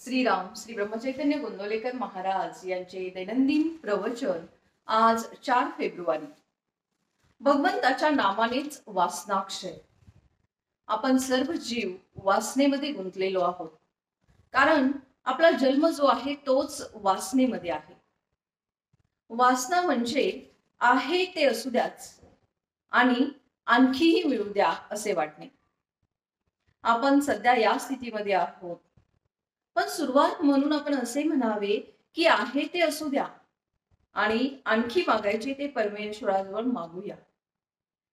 श्रीराम श्री ब्रह्मचैतन्य गोंदवलेकर महाराज यांचे दैनंदिन प्रवचन आज 4 फेब्रुवारी। भगवंताच्या नामानेच वासनाक्षय। आपण सर्व जीव वासनेमध्ये गुंतलेलो आहोत, कारण आपला जन्म जो आहे तोच वासनेमध्ये आहे। वासना म्हणजे आहे ते असू द्याच आणि आणखीही मिळू द्या असे वाटणे। आपण सध्या या स्थितीमध्ये आहोत, पण सुरुवात म्हणून आपण असे म्हणावे की आहे ते असू द्या आणि आणखी मागायचे ते परमेश्वराजवळ मागूया।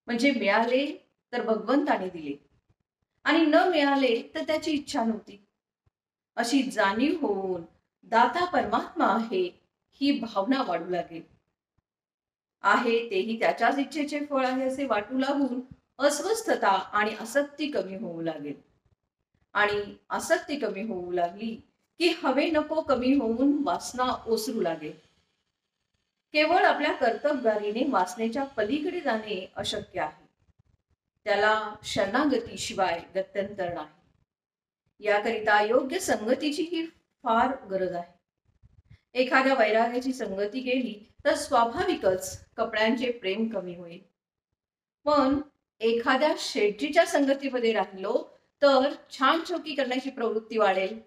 म्हणजे मिळाले तर भगवंताने दिले आणि न मिळाले तर त्याची इच्छा नव्हती अशी जाणीव होऊन दाता परमात्मा आहे ही भावना वाढू लागेल। आहे तेही त्याच्याच इच्छेचे फळ आहे असे वाटू लागून अस्वस्थता आणि आसक्ती कमी होऊ लागेल आणि आसक्ती कमी होऊ लागली की हवे नको कमी होऊन वासना ओसरू लागेल। केवळ आपल्या कर्तबगारीने वासनेच्या पलीकडे जाणे अशक्य आहे, त्याला शरणागती शिवाय गत्यंतर नाही। याकरिता योग्य संगतीची ही फार गरज आहे। एखाद्या वैराग्याची संगती केली तर स्वाभाविकच कपड्यांचे प्रेम कमी होईल, पण एखाद्या शेठजीच्या संगतीमध्ये राहिलो तर छान चौकी करण्याची प्रवृत्ती वाढेल।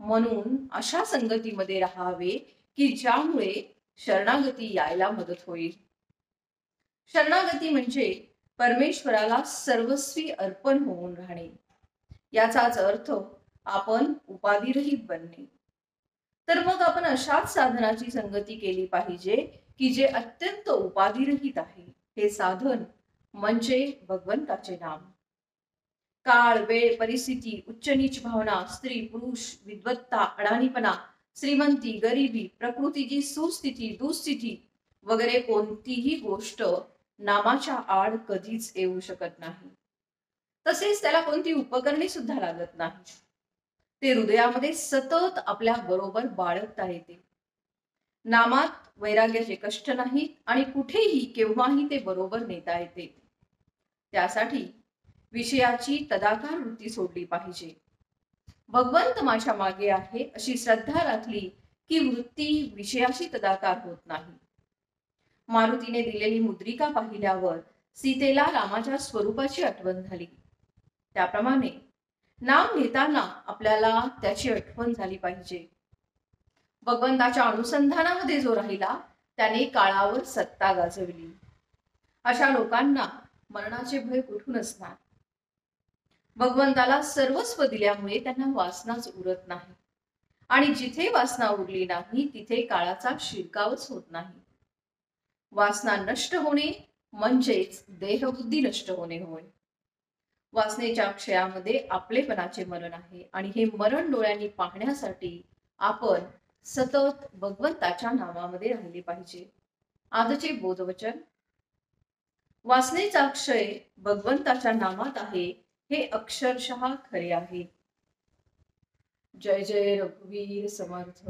म्हणून अशा संगतीमध्ये राहावे की ज्यामुळे शरणागती यायला मदत होईल। शरणागती म्हणजे परमेश्वराला सर्वस्वी अर्पण होऊन राहणे। याचाच अर्थ आपण उपाधिरहित बनणे। तर मग आपण अशाच साधनाची संगती केली पाहिजे की जे अत्यंत उपाधिरहित आहे। हे साधन म्हणजे भगवंताचे नाम। काळ, वेळ, परिस्थिती, उच्च नीच भावना, स्त्री पुरुष, विद्वत्ता, अडाणीपणा, श्रीमंती, गरिबी, प्रकृतीची सुस्थिती, दुःस्थिती वगैरे कोणतीही गोष्ट नामाच्या आड कधीच येऊ शकत नाही। तसेच त्याला कोणती उपकरणे सुद्धा लागत नाही। ते हृदयामध्ये सतत आपल्या बरोबर बाळगता येते। नामात वैराग्याचे कष्ट नाहीत आणि कुठेही केव्हाही ते बरोबर नेता येते। त्यासाठी विषयाची तदाकार वृत्ती सोडली पाहिजे। भगवंत माझ्या मागे आहे अशी श्रद्धा राखली की वृत्ती विषयाशी तदाकार होत नाही। मारुतीने दिलेली मुद्रिका पाहिल्यावर सीतेला रामाच्या स्वरूपाची आठवण झाली, त्याप्रमाणे नाम घेताना आपल्याला त्याची आठवण झाली पाहिजे। भगवंताच्या अनुसंधानामध्ये जो राहिला त्याने काळावर सत्ता गाजवली। अशा लोकांना मरणाचे भय कुठून असणार। भगवंताला सर्वस्व दिल्यामुळे त्यांना वासनाच उरत नाही आणि जिथे वासना उरली नाही तिथे काळाचा शिरकावच होत नाही। वासना नष्ट होणे म्हणजेच देहबुद्धी नष्ट होणे होय। वासनेच्या क्षयामध्ये आपलेपणाचे मरण आहे आणि हे मरण डोळ्यांनी पाहण्यासाठी आपण सतत भगवंताच्या नामामध्ये राहिले पाहिजे। आजचे बोधवचन, वासनेचा क्षय भगवंताच्या नामात आहे हे अक्षरशः खरे आहे। जय जय रघुवीर समर्थ।